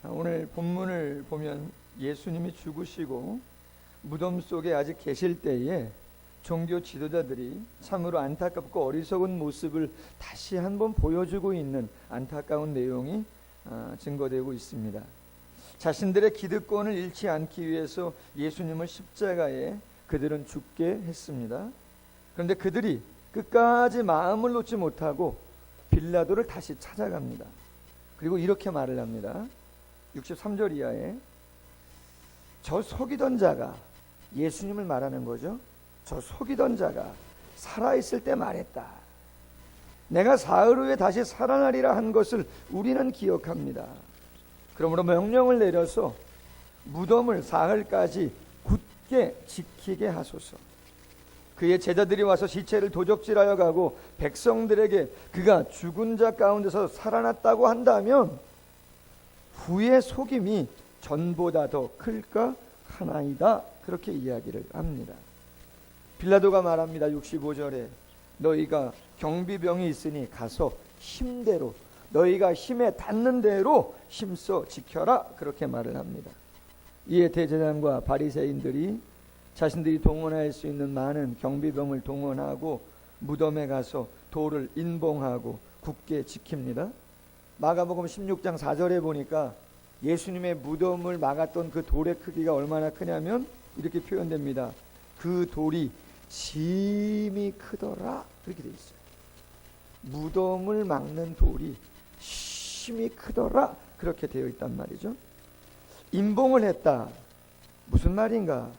오늘 본문을 보면 예수님이 죽으시고 무덤 속에 아직 계실 때에 종교 지도자들이 참으로 안타깝고 어리석은 모습을 다시 한번 보여주고 있는 안타까운 내용이 증거되고 있습니다. 자신들의 기득권을 잃지 않기 위해서 예수님을 십자가에 그들은 죽게 했습니다. 그런데 그들이 끝까지 마음을 놓지 못하고 빌라도를 다시 찾아갑니다. 그리고 이렇게 말을 합니다. 63절 이하에 저 속이던 자가, 예수님을 말하는 거죠. 저 속이던 자가 살아있을 때 말했다. 내가 사흘 후에 다시 살아나리라 한 것을 우리는 기억합니다. 그러므로 명령을 내려서 무덤을 사흘까지 굳게 지키게 하소서. 그의 제자들이 와서 시체를 도적질하여 가고 백성들에게 그가 죽은 자 가운데서 살아났다고 한다면 후의 속임이 전보다 더 클까 하나이다. 그렇게 이야기를 합니다. 빌라도가 말합니다. 65절에 너희가 경비병이 있으니 가서 힘대로, 너희가 힘에 닿는 대로 힘써 지켜라. 그렇게 말을 합니다. 이에 대제사장과 바리새인들이 자신들이 동원할 수 있는 많은 경비병을 동원하고 무덤에 가서 돌을 인봉하고 굳게 지킵니다. 마가복음 16장 4절에 보니까 예수님의 무덤을 막았던 그 돌의 크기가 얼마나 크냐면 이렇게 표현됩니다. 그 돌이 심히 크더라. 그렇게 돼 있어요. 무덤을 막는 돌이 심히 크더라. 그렇게 되어 있단 말이죠. 인봉을 했다. 무슨 말인가?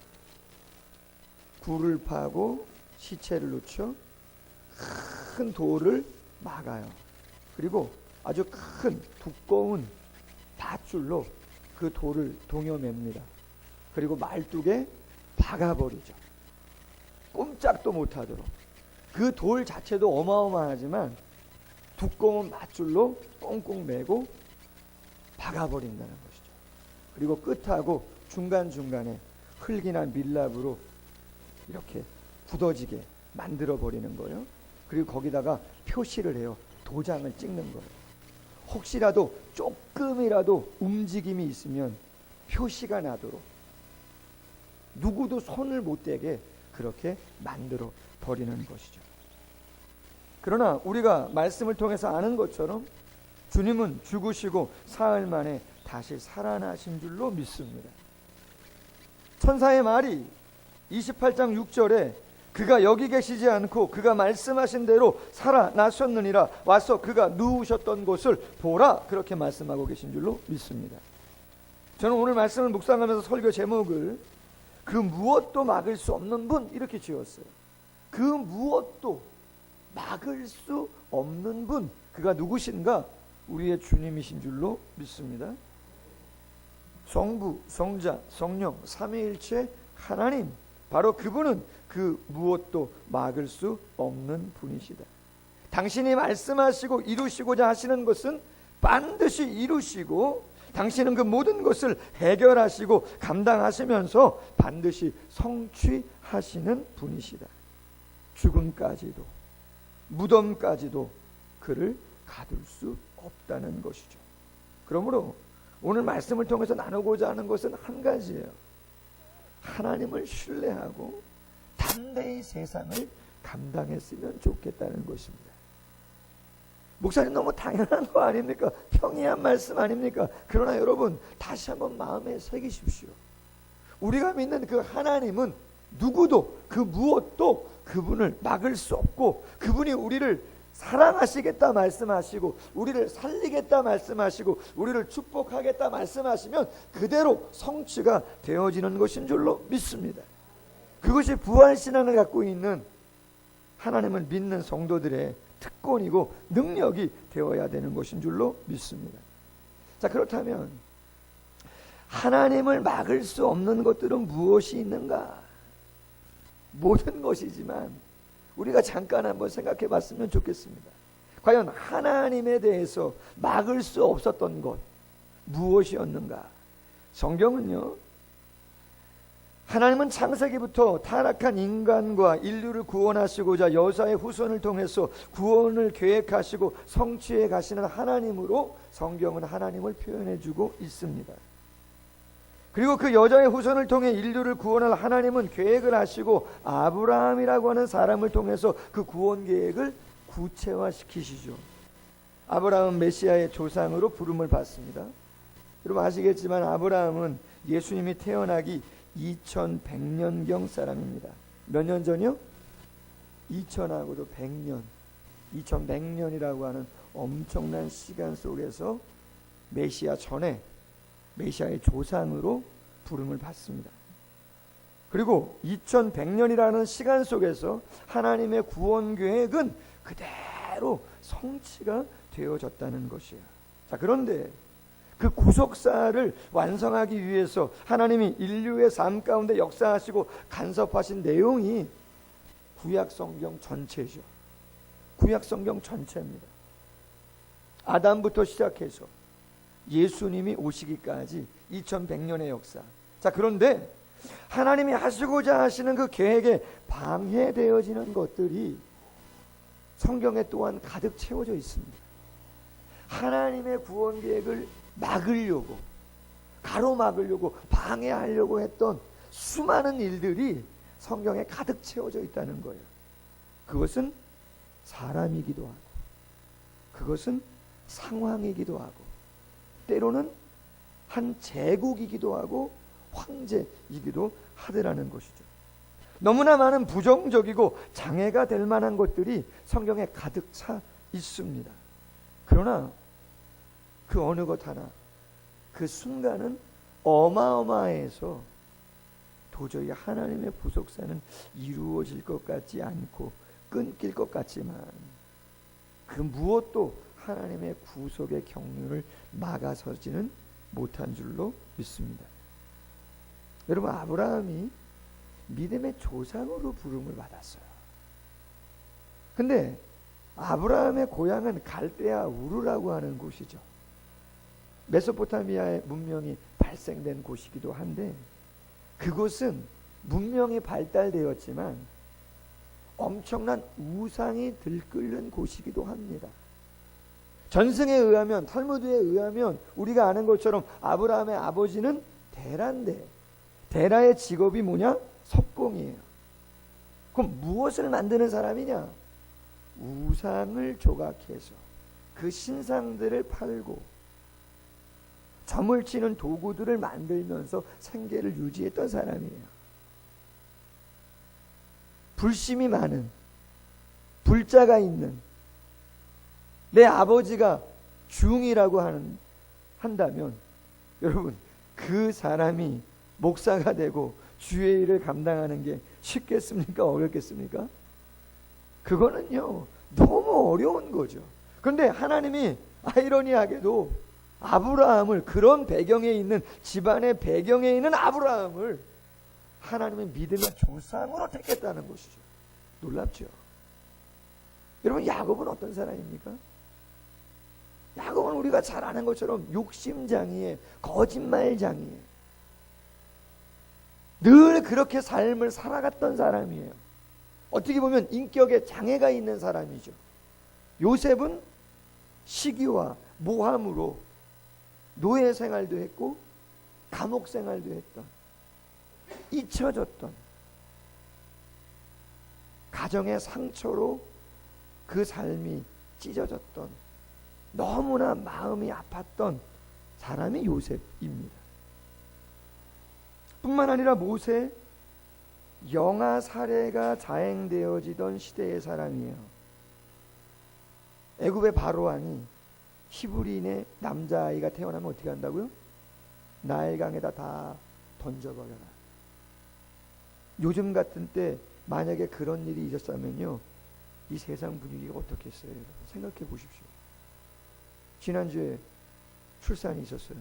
굴을 파고 시체를 놓죠. 큰 돌을 막아요. 그리고 아주 큰 두꺼운 밧줄로 그 돌을 동여맵니다. 그리고 말뚝에 박아버리죠. 꼼짝도 못하도록. 그 돌 자체도 어마어마하지만 두꺼운 밧줄로 꽁꽁 매고 박아버린다는 것이죠. 그리고 끝하고 중간중간에 흙이나 밀랍으로 이렇게 굳어지게 만들어버리는 거예요. 그리고 거기다가 표시를 해요. 도장을 찍는 거예요. 혹시라도 조금이라도 움직임이 있으면 표시가 나도록 누구도 손을 못 대게 그렇게 만들어 버리는 것이죠. 그러나 우리가 말씀을 통해서 아는 것처럼 주님은 죽으시고 사흘 만에 다시 살아나신 줄로 믿습니다. 천사의 말이 28장 6절에 그가 여기 계시지 않고 그가 말씀하신 대로 살아나셨느니라. 와서 그가 누우셨던 곳을 보라. 그렇게 말씀하고 계신 줄로 믿습니다. 저는 오늘 말씀을 묵상하면서 설교 제목을 그 무엇도 막을 수 없는 분 이렇게 지었어요. 그 무엇도 막을 수 없는 분, 그가 누구신가? 우리의 주님이신 줄로 믿습니다. 성부, 성자, 성령, 삼위일체 하나님, 바로 그분은 그 무엇도 막을 수 없는 분이시다. 당신이 말씀하시고 이루시고자 하시는 것은 반드시 이루시고, 당신은 그 모든 것을 해결하시고 감당하시면서 반드시 성취하시는 분이시다. 죽음까지도, 무덤까지도 그를 가둘 수 없다는 것이죠. 그러므로 오늘 말씀을 통해서 나누고자 하는 것은 한 가지예요. 하나님을 신뢰하고 담대히 세상을 감당했으면 좋겠다는 것입니다. 목사님 너무 당연한 거 아닙니까? 평이한 말씀 아닙니까? 그러나 여러분 다시 한번 마음에 새기십시오. 우리가 믿는 그 하나님은 누구도 그 무엇도 그분을 막을 수 없고, 그분이 우리를 사랑하시겠다 말씀하시고 우리를 살리겠다 말씀하시고 우리를 축복하겠다 말씀하시면 그대로 성취가 되어지는 것인 줄로 믿습니다. 그것이 부활신앙을 갖고 있는 하나님을 믿는 성도들의 특권이고 능력이 되어야 되는 것인 줄로 믿습니다. 자, 그렇다면 하나님을 막을 수 없는 것들은 무엇이 있는가? 모든 것이지만 우리가 잠깐 한번 생각해 봤으면 좋겠습니다. 과연 하나님에 대해서 막을 수 없었던 것 무엇이었는가? 성경은요, 하나님은 창세기부터 타락한 인간과 인류를 구원하시고자 여자의 후손을 통해서 구원을 계획하시고 성취해 가시는 하나님으로 성경은 하나님을 표현해주고 있습니다. 그리고 그 여자의 후손을 통해 인류를 구원할 하나님은 계획을 하시고 아브라함이라고 하는 사람을 통해서 그 구원 계획을 구체화시키시죠. 아브라함은 메시아의 조상으로 부름을 받습니다. 여러분 아시겠지만 아브라함은 예수님이 태어나기 2100년경 사람입니다. 몇 년 전이요? 2000하고도 100년, 2100년이라고 하는 엄청난 시간 속에서 메시아 전에 메시아의 조상으로 부름을 받습니다. 그리고 2100년이라는 시간 속에서 하나님의 구원 계획은 그대로 성취가 되어졌다는 것이에요. 자, 그런데 그 구속사를 완성하기 위해서 하나님이 인류의 삶 가운데 역사하시고 간섭하신 내용이 구약성경 전체죠. 구약성경 전체입니다. 아담부터 시작해서 예수님이 오시기까지 2100년의 역사. 자, 그런데 하나님이 하시고자 하시는 그 계획에 방해되어지는 것들이 성경에 또한 가득 채워져 있습니다. 하나님의 구원 계획을 막으려고, 가로막으려고, 방해하려고 했던 수많은 일들이 성경에 가득 채워져 있다는 거예요. 그것은 사람이기도 하고, 그것은 상황이기도 하고, 때로는 한 제국이기도 하고 황제이기도 하더라는 것이죠. 너무나 많은 부정적이고 장애가 될 만한 것들이 성경에 가득 차 있습니다. 그러나 그 어느 것 하나, 그 순간은 어마어마해서 도저히 하나님의 구속사는 이루어질 것 같지 않고 끊길 것 같지만 그 무엇도 하나님의 구속의 경륜을 막아서지는 못한 줄로 믿습니다. 여러분, 아브라함이 믿음의 조상으로 부름을 받았어요. 근데 아브라함의 고향은 갈대아 우르라고 하는 곳이죠. 메소포타미아의 문명이 발생된 곳이기도 한데 그곳은 문명이 발달되었지만 엄청난 우상이 들끓는 곳이기도 합니다. 전승에 의하면, 탈무드에 의하면 우리가 아는 것처럼 아브라함의 아버지는 데라인데 데라의 직업이 뭐냐? 석공이에요. 그럼 무엇을 만드는 사람이냐? 우상을 조각해서 그 신상들을 팔고 점을 치는 도구들을 만들면서 생계를 유지했던 사람이에요. 불심이 많은, 불자가 있는, 내 아버지가 중이라고 한다면 여러분, 그 사람이 목사가 되고 주의 일을 감당하는 게 쉽겠습니까? 어렵겠습니까? 그거는요 너무 어려운 거죠. 그런데 하나님이 아이러니하게도 아브라함을, 그런 배경에 있는, 집안의 배경에 있는 아브라함을 하나님의 믿음의 조상으로 택했다는 것이죠. 놀랍죠. 여러분, 야곱은 어떤 사람입니까? 야곱은 우리가 잘 아는 것처럼 욕심장이에, 거짓말장이에 늘 그렇게 삶을 살아갔던 사람이에요. 어떻게 보면 인격에 장애가 있는 사람이죠. 요셉은 시기와 모함으로 노예 생활도 했고 감옥 생활도 했던, 잊혀졌던, 가정의 상처로 그 삶이 찢어졌던, 너무나 마음이 아팠던 사람이 요셉입니다. 뿐만 아니라 모세, 영아 살해가 자행되어지던 시대의 사람이에요. 애굽의 바로왕이 히브리인의 남자아이가 태어나면 어떻게 한다고요? 나일강에다 다 던져버려라. 요즘 같은 때 만약에 그런 일이 있었다면요, 이 세상 분위기가 어떻겠어요? 생각해 보십시오. 지난주에 출산이 있었어요.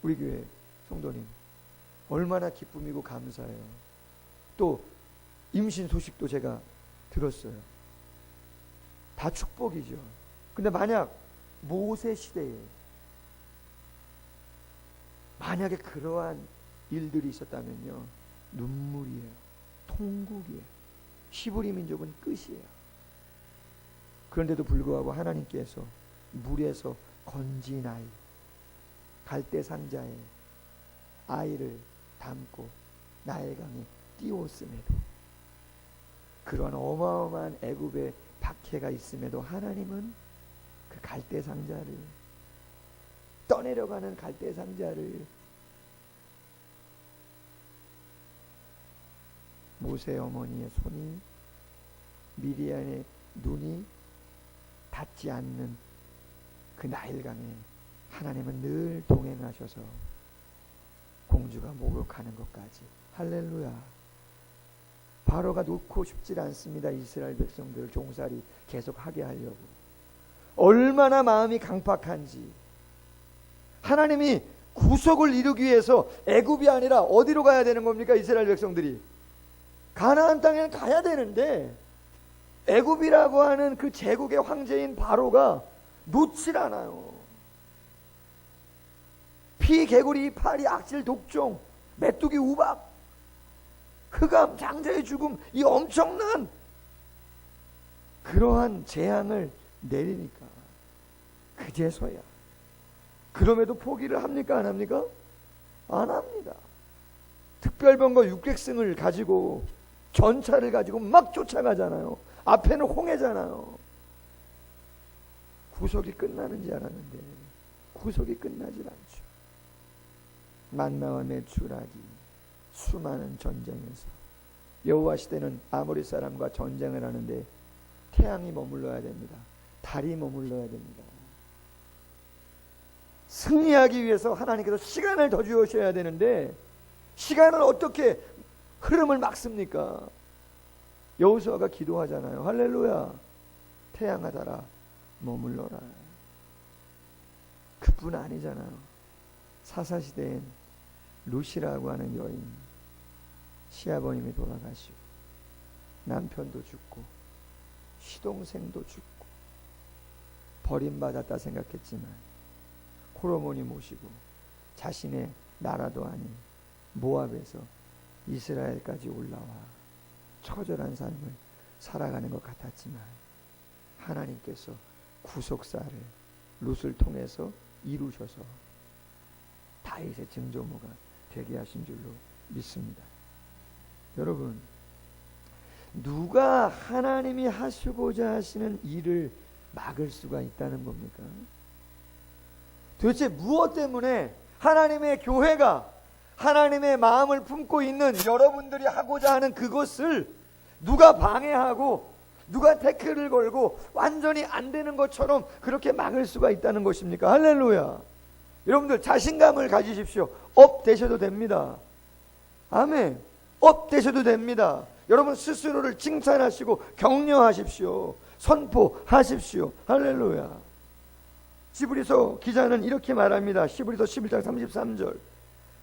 우리 교회 성도님, 얼마나 기쁨이고 감사해요. 또 임신 소식도 제가 들었어요. 다 축복이죠. 근데 만약 모세 시대에 만약에 그러한 일들이 있었다면요, 눈물이에요. 통곡이에요. 히브리 민족은 끝이에요. 그런데도 불구하고 하나님께서 물에서 건진 아이, 갈대 상자에 아이를 담고 나일강에 띄웠음에도, 그런 어마어마한 애굽의 박해가 있음에도 하나님은 그 갈대 상자를, 떠내려가는 갈대 상자를 모세 어머니의 손이, 미리안의 눈이 닿지 않는 그 나일강에 하나님은 늘 동행하셔서 공주가 목욕하는 것까지, 할렐루야. 바로가 놓고 싶지 않습니다. 이스라엘 백성들 종살이 계속 하게 하려고. 얼마나 마음이 강팍한지. 하나님이 구속을 이루기 위해서 애굽이 아니라 어디로 가야 되는 겁니까? 이스라엘 백성들이 가나안 땅에 가야 되는데 애굽이라고 하는 그 제국의 황제인 바로가 놓질 않아요. 피, 개구리, 이파리, 악질, 독종, 메뚜기, 우박, 흑암, 장자의 죽음, 이 엄청난 그러한 재앙을 내리니까 그제서야. 그럼에도 포기를 합니까? 안 합니까? 안 합니다. 특별병과 600승을 가지고, 전차를 가지고 막 쫓아가잖아요. 앞에는 홍해잖아요. 구속이 끝나는 줄 알았는데 구속이 끝나질 않죠. 만나와 메추라기, 수많은 전쟁에서 여호와 시대는 아모리 사람과 전쟁을 하는데 태양이 머물러야 됩니다. 달이 머물러야 됩니다. 승리하기 위해서 하나님께서 시간을 더 주셔야 되는데 시간을 어떻게 흐름을 막습니까? 여호수아가 기도하잖아요. 할렐루야. 태양아 달아 머물러라. 그뿐 아니잖아요. 사사시대엔 루시라고 하는 여인, 시아버님이 돌아가시고 남편도 죽고 시동생도 죽고 버림받았다 생각했지만 호르몬이 모시고 자신의 나라도 아닌 모압에서 이스라엘까지 올라와 처절한 삶을 살아가는 것 같았지만 하나님께서 구속사를 룻을 통해서 이루셔서 다윗의 증조모가 되게 하신 줄로 믿습니다. 여러분, 누가 하나님이 하시고자 하시는 일을 막을 수가 있다는 겁니까? 도대체 무엇 때문에 하나님의 교회가 하나님의 마음을 품고 있는 여러분들이 하고자 하는 그것을 누가 방해하고 누가 태클을 걸고 완전히 안 되는 것처럼 그렇게 막을 수가 있다는 것입니까? 할렐루야. 여러분들 자신감을 가지십시오. 업 되셔도 됩니다. 아멘. 업 되셔도 됩니다. 여러분 스스로를 칭찬하시고 격려하십시오. 선포하십시오. 할렐루야. 히브리서 기자는 이렇게 말합니다. 히브리서 11장 33절.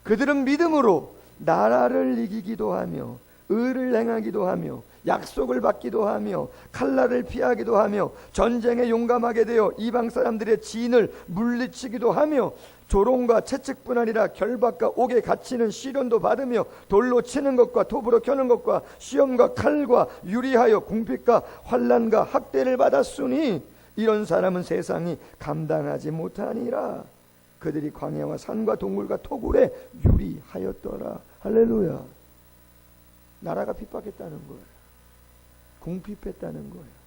그들은 믿음으로 나라를 이기기도 하며 의를 행하기도 하며 약속을 받기도 하며 칼날을 피하기도 하며 전쟁에 용감하게 되어 이방 사람들의 진을 물리치기도 하며 조롱과 채찍뿐 아니라 결박과 옥에 갇히는 시련도 받으며 돌로 치는 것과 톱으로 켜는 것과 시험과 칼과 유리하여 궁핍과 환난과 학대를 받았으니 이런 사람은 세상이 감당하지 못하니라. 그들이 광야와 산과 동굴과 토굴에 유리하였더라. 할렐루야. 나라가 핍박했다는 거예요. 궁핍했다는 거예요.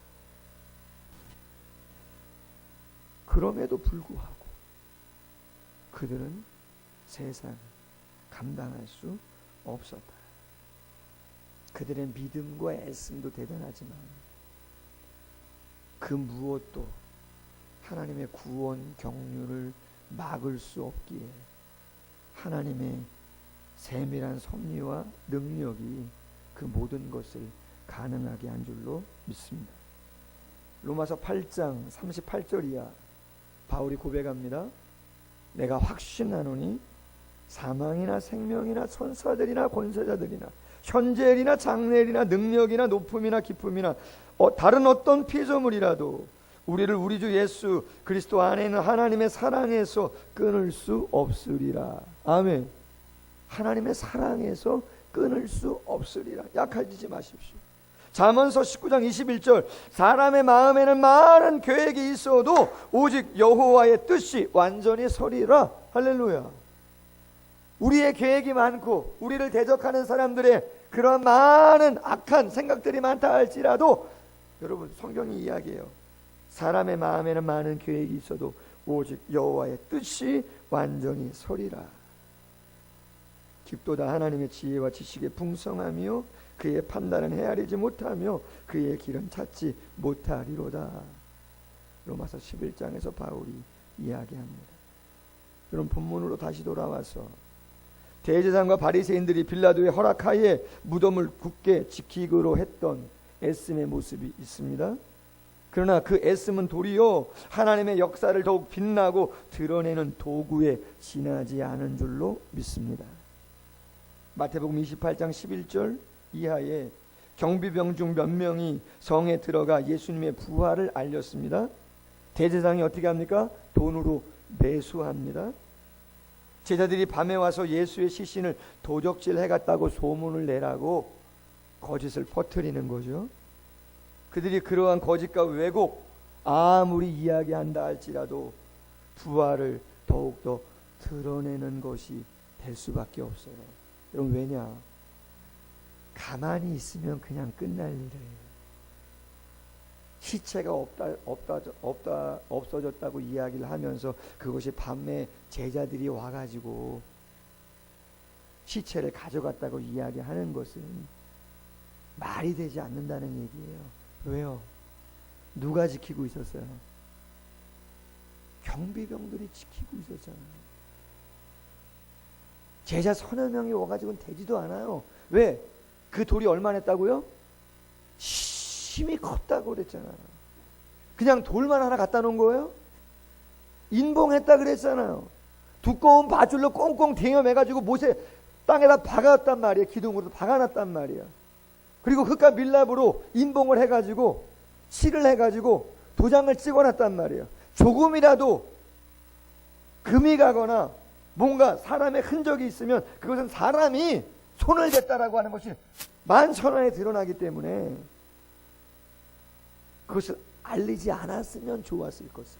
그럼에도 불구하고 그들은 세상 감당할 수 없었다. 그들의 믿음과 애씀도 대단하지만 그 무엇도 하나님의 구원 경륜을 막을 수 없기에 하나님의 세밀한 섭리와 능력이 그 모든 것을 가능하게 한 줄로 믿습니다. 로마서 8장 38절 이하 바울이 고백합니다. 내가 확신하노니 사망이나 생명이나 천사들이나 권세자들이나 현재일이나 장래일이나 능력이나 높음이나 깊음이나 다른 어떤 피조물이라도 우리를 우리 주 예수 그리스도 안에 있는 하나님의 사랑에서 끊을 수 없으리라. 아멘. 하나님의 사랑에서 끊을 수 없으리라. 약해지지 마십시오. 잠언서 19장 21절 사람의 마음에는 많은 계획이 있어도 오직 여호와의 뜻이 완전히 서리라. 할렐루야. 우리의 계획이 많고 우리를 대적하는 사람들의 그런 많은 악한 생각들이 많다 할지라도 여러분 성경이 이야기해요. 사람의 마음에는 많은 계획이 있어도 오직 여호와의 뜻이 완전히 서리라. 깊도다 하나님의 지혜와 지식의 풍성하며 그의 판단은 헤아리지 못하며 그의 길은 찾지 못하리로다. 로마서 11장에서 바울이 이야기합니다. 여러분 본문으로 다시 돌아와서 대제사장과 바리새인들이 빌라도의 허락하에 무덤을 굳게 지키기로 했던 애씀의 모습이 있습니다. 그러나 그 애씀은 도리어 하나님의 역사를 더욱 빛나고 드러내는 도구에 지나지 않은 줄로 믿습니다. 마태복음 28장 11절 이하에 경비병 중 몇 명이 성에 들어가 예수님의 부활을 알렸습니다. 대제사장이 어떻게 합니까? 돈으로 매수합니다. 제자들이 밤에 와서 예수의 시신을 도적질 해갔다고 소문을 내라고 거짓을 퍼뜨리는 거죠. 그들이 그러한 거짓과 왜곡 아무리 이야기한다 할지라도 부활을 더욱더 드러내는 것이 될 수밖에 없어요. 여러분 왜냐? 가만히 있으면 그냥 끝날 일이에요. 시체가 없어졌다고 이야기를 하면서 그것이 밤에 제자들이 와가지고 시체를 가져갔다고 이야기하는 것은 말이 되지 않는다는 얘기예요. 왜요? 누가 지키고 있었어요? 경비병들이 지키고 있었잖아요. 제자 서너 명이 와가지고는 되지도 않아요. 왜? 그 돌이 얼마나 했다고요? 힘이 컸다고 그랬잖아요. 그냥 돌만 하나 갖다 놓은 거예요? 인봉했다 그랬잖아요. 두꺼운 밧줄로 꽁꽁 대여매가지고 못에 땅에다 박아놨단 말이에요. 기둥으로 박아놨단 말이에요. 그리고 흙과 밀랍으로 인봉을 해가지고 칠을 해가지고 도장을 찍어놨단 말이에요. 조금이라도 금이 가거나 뭔가 사람의 흔적이 있으면 그것은 사람이 손을 댔다라고 하는 것이 만천하에 드러나기 때문에 그것을 알리지 않았으면 좋았을 것을.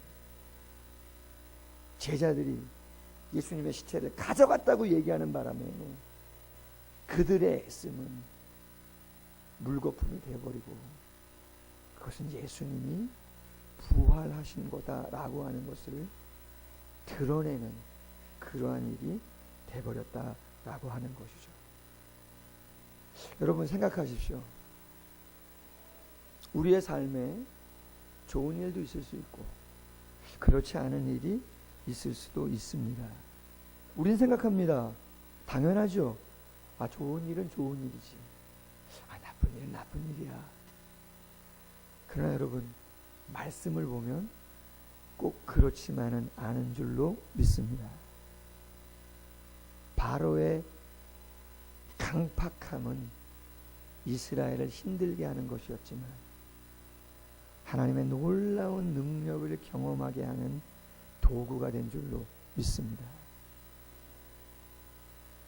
제자들이 예수님의 시체를 가져갔다고 얘기하는 바람에 그들의 애씀은 물거품이 되어버리고 그것은 예수님이 부활하신 거다라고 하는 것을 드러내는 그러한 일이 되어버렸다라고 하는 것이죠. 여러분 생각하십시오. 우리의 삶에 좋은 일도 있을 수 있고 그렇지 않은 일이 있을 수도 있습니다. 우린 생각합니다. 당연하죠. 좋은 일은 좋은 일이지. 나쁜 일은 나쁜 일이야. 그러나 여러분 말씀을 보면 꼭 그렇지만은 않은 줄로 믿습니다. 바로의 강팍함은 이스라엘을 힘들게 하는 것이었지만 하나님의 놀라운 능력을 경험하게 하는 도구가 된 줄로 믿습니다.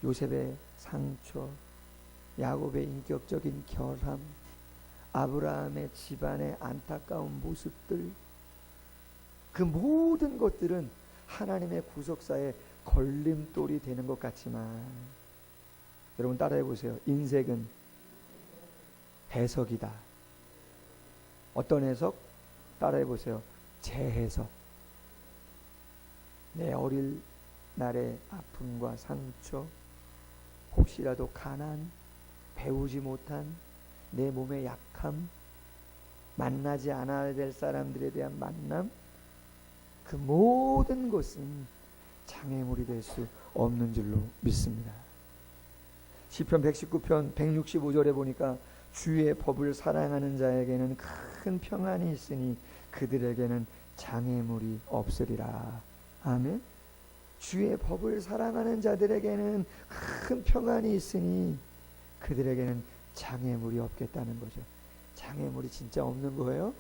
요셉의 상처, 야곱의 인격적인 결함, 아브라함의 집안의 안타까운 모습들, 그 모든 것들은 하나님의 구속사에 걸림돌이 되는 것 같지만 여러분 따라해 보세요. 인생은 해석이다. 어떤 해석? 따라해 보세요. 재해석. 내 어릴 날의 아픔과 상처, 혹시라도 가난, 배우지 못한 내 몸의 약함, 만나지 않아야 될 사람들에 대한 만남, 그 모든 것은 장애물이 될 수 없는 줄로 믿습니다. 시편 119편 165절에 보니까 주의 법을 사랑하는 자에게는 큰 평안이 있으니 그들에게는 장애물이 없으리라. 아멘. 주의 법을 사랑하는 자들에게는 큰 평안이 있으니 그들에게는 장애물이 없겠다는 거죠. 장애물이 진짜 없는 거예요?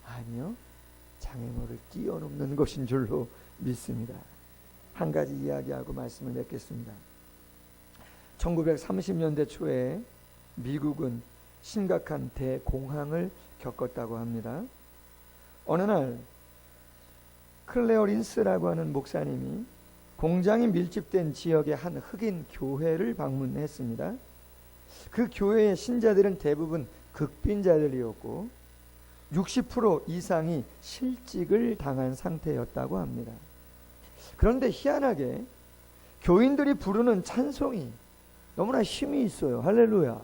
아니요. 장애물을 뛰어넘는 것인 줄로 믿습니다. 한 가지 이야기하고 말씀을 맺겠습니다. 1930년대 초에 미국은 심각한 대공황을 겪었다고 합니다. 어느 날 클레어린스라고 하는 목사님이 공장이 밀집된 지역의 한 흑인 교회를 방문했습니다. 그 교회의 신자들은 대부분 극빈자들이었고 60% 이상이 실직을 당한 상태였다고 합니다. 그런데 희한하게 교인들이 부르는 찬송이 너무나 힘이 있어요. 할렐루야.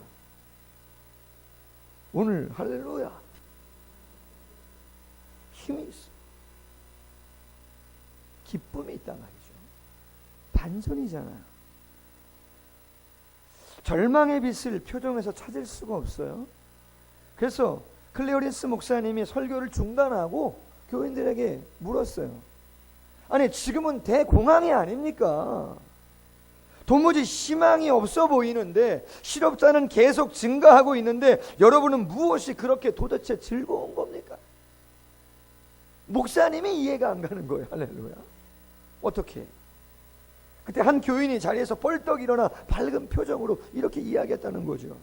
오늘 할렐루야. 힘이 있어. 기쁨이 있단 말이죠. 반전이잖아요. 절망의 빛을 표정에서 찾을 수가 없어요. 그래서 클레어린스 목사님이 설교를 중단하고 교인들에게 물었어요. 아니, 지금은 대공황이 아닙니까? 도무지 희망이 없어 보이는데, 실업자는 계속 증가하고 있는데 여러분은 무엇이 그렇게 도대체 즐거운 겁니까? 목사님이 이해가 안 가는 거예요. 할렐루야. 어떻게? 그때 한 교인이 자리에서 벌떡 일어나 밝은 표정으로 이렇게 이야기했다는 거죠.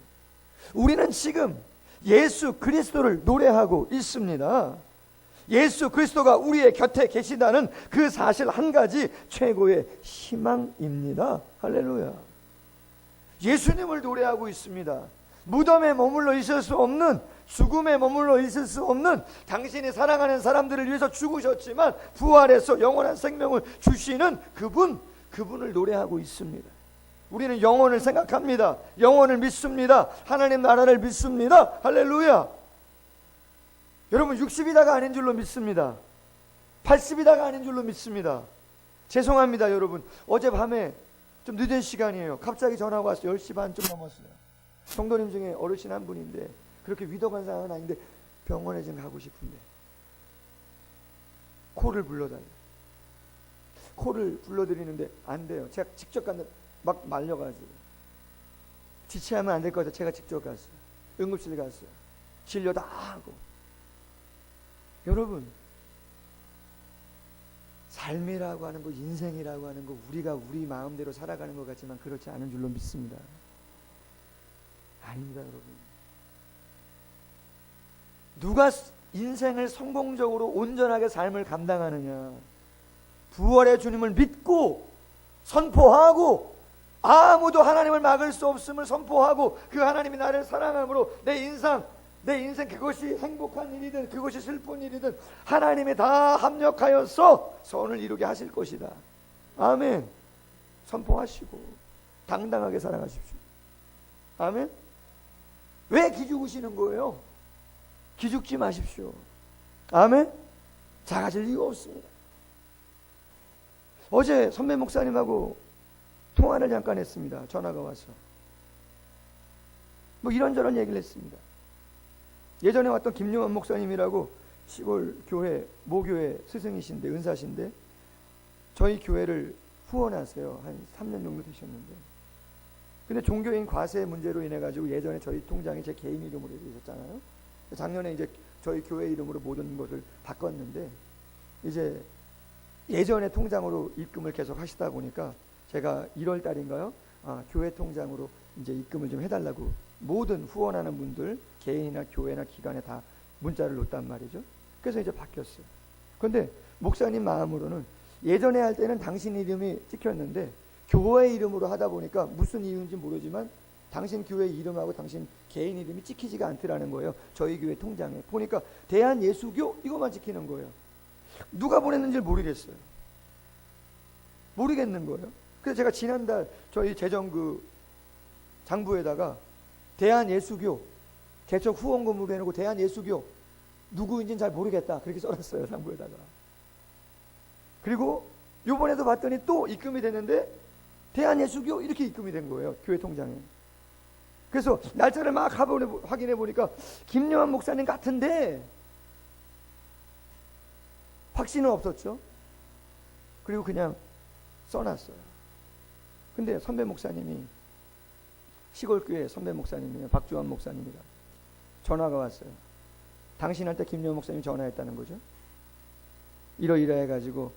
우리는 지금 예수 그리스도를 노래하고 있습니다. 예수 그리스도가 우리의 곁에 계시다는 그 사실 한 가지 최고의 희망입니다. 할렐루야. 예수님을 노래하고 있습니다. 무덤에 머물러 있을 수 없는, 죽음에 머물러 있을 수 없는 당신이 사랑하는 사람들을 위해서 죽으셨지만 부활해서 영원한 생명을 주시는 그분을 노래하고 있습니다. 우리는 영혼을 생각합니다. 영혼을 믿습니다. 하나님 나라를 믿습니다. 할렐루야. 여러분 60이다가 아닌 줄로 믿습니다. 80이다가 아닌 줄로 믿습니다. 죄송합니다 여러분. 어젯밤에 좀 늦은 시간이에요. 갑자기 전화가 왔어요. 10시 반쯤 넘었어요. 성도님 중에 어르신 한 분인데 그렇게 위독한 상황은 아닌데 병원에 좀 가고 싶은데 코를 불러달래요. 코를 불러드리는데 안 돼요. 제가 직접 갔는데 막 말려가지고 지체하면 안 될 것 같아서 제가 직접 갔어요. 응급실 갔어요. 진료 다 하고. 여러분, 삶이라고 하는 거, 인생이라고 하는 거, 우리가 우리 마음대로 살아가는 것 같지만 그렇지 않은 줄로 믿습니다. 아닙니다 여러분. 누가 인생을 성공적으로 온전하게 삶을 감당하느냐? 부활의 주님을 믿고 선포하고 아무도 하나님을 막을 수 없음을 선포하고 그 하나님이 나를 사랑함으로 내 인생 그것이 행복한 일이든 그것이 슬픈 일이든 하나님이 다 합력하여서 선을 이루게 하실 것이다. 아멘. 선포하시고 당당하게 살아가십시오. 아멘. 왜 기죽으시는 거예요? 기죽지 마십시오. 아멘. 작아질 이유가 없습니다. 어제 선배 목사님하고 통화를 잠깐 했습니다. 전화가 와서 뭐 이런저런 얘기를 했습니다. 예전에 왔던 김용환 목사님이라고 시골 교회 모교회 스승이신데 은사신데 저희 교회를 후원하세요. 한 3년 정도 되셨는데 근데 종교인 과세 문제로 인해 가지고 예전에 저희 통장이 제 개인 이름으로 되어 있었잖아요. 작년에 이제 저희 교회 이름으로 모든 것을 바꿨는데 이제 예전의 통장으로 입금을 계속 하시다 보니까 제가 1월 달인가요? 교회 통장으로 이제 입금을 좀 해달라고 모든 후원하는 분들 개인이나 교회나 기관에 다 문자를 놓단 말이죠. 그래서 이제 바뀌었어요. 그런데 목사님 마음으로는 예전에 할 때는 당신 이름이 찍혔는데 교회 이름으로 하다 보니까 무슨 이유인지 모르지만 당신 교회 이름하고 당신 개인 이름이 찍히지가 않더라는 거예요. 저희 교회 통장에 보니까 대한예수교 이거만 찍히는 거예요. 누가 보냈는지 모르겠어요. 모르겠는 거예요. 그래서 제가 지난달 저희 재정 장부에다가 대한예수교 개척 후원금으로 해놓고 대한예수교 누구인지는 잘 모르겠다 그렇게 써놨어요. 장부에다가. 그리고 요번에도 봤더니 또 입금이 됐는데 대한예수교 이렇게 입금이 된 거예요. 교회 통장에. 그래서 날짜를 막 확인해 보니까 김여한 목사님 같은데 확신은 없었죠. 그리고 그냥 써놨어요. 근데 선배 목사님이 시골교회 선배 목사님이에요. 박주환 목사님이라 전화가 왔어요. 당신한테 김여한 목사님이 전화했다는 거죠. 이러이러 해가지고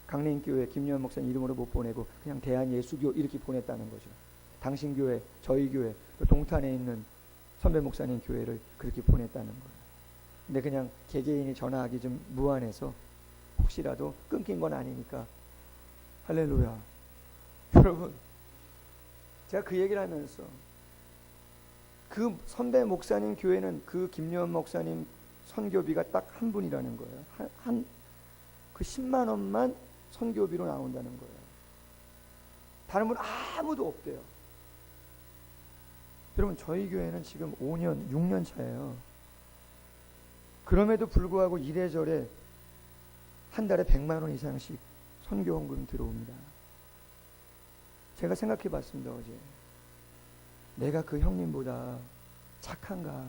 강림교회 김여한 목사님 이름으로 못 보내고 그냥 대한예수교 이렇게 보냈다는 거죠. 당신 교회, 저희 교회, 또 동탄에 있는 선배 목사님 교회를 그렇게 보냈다는 거예요. 근데 그냥 개개인이 전화하기 좀 무안해서 혹시라도 끊긴 건 아니니까. 할렐루야. 여러분, 제가 그 얘기를 하면서 그 선배 목사님 교회는 그 김여원 목사님 선교비가 딱 한 분이라는 거예요. 그 10만 원만 선교비로 나온다는 거예요. 다른 분 아무도 없대요. 여러분, 저희 교회는 지금 5년, 6년 차예요. 그럼에도 불구하고 이래저래 한 달에 100만 원 이상씩 선교헌금 들어옵니다. 제가 생각해 봤습니다, 어제. 내가 그 형님보다 착한가?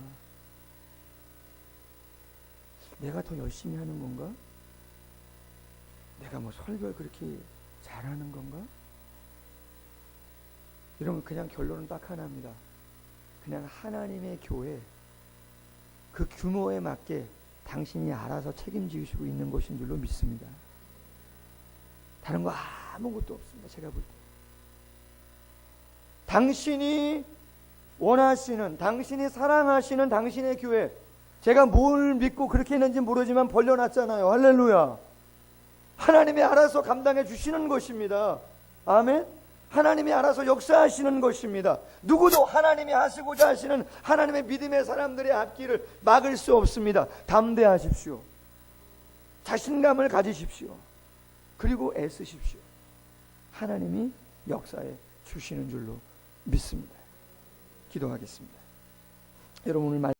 내가 더 열심히 하는 건가? 내가 뭐 설교를 그렇게 잘하는 건가? 여러분, 그냥 결론은 딱 하나입니다. 그냥 하나님의 교회, 그 규모에 맞게 당신이 알아서 책임지시고 있는 것인 줄로 믿습니다. 다른 거 아무것도 없습니다. 제가 볼 때. 당신이 원하시는, 당신이 사랑하시는 당신의 교회, 제가 뭘 믿고 그렇게 했는지 모르지만 벌려놨잖아요. 할렐루야. 하나님이 알아서 감당해 주시는 것입니다. 아멘. 하나님이 알아서 역사하시는 것입니다. 누구도 하나님이 하시고자 하시는 하나님의 믿음의 사람들의 앞길을 막을 수 없습니다. 담대하십시오. 자신감을 가지십시오. 그리고 애쓰십시오. 하나님이 역사해 주시는 줄로 믿습니다. 기도하겠습니다. 여러분, 오늘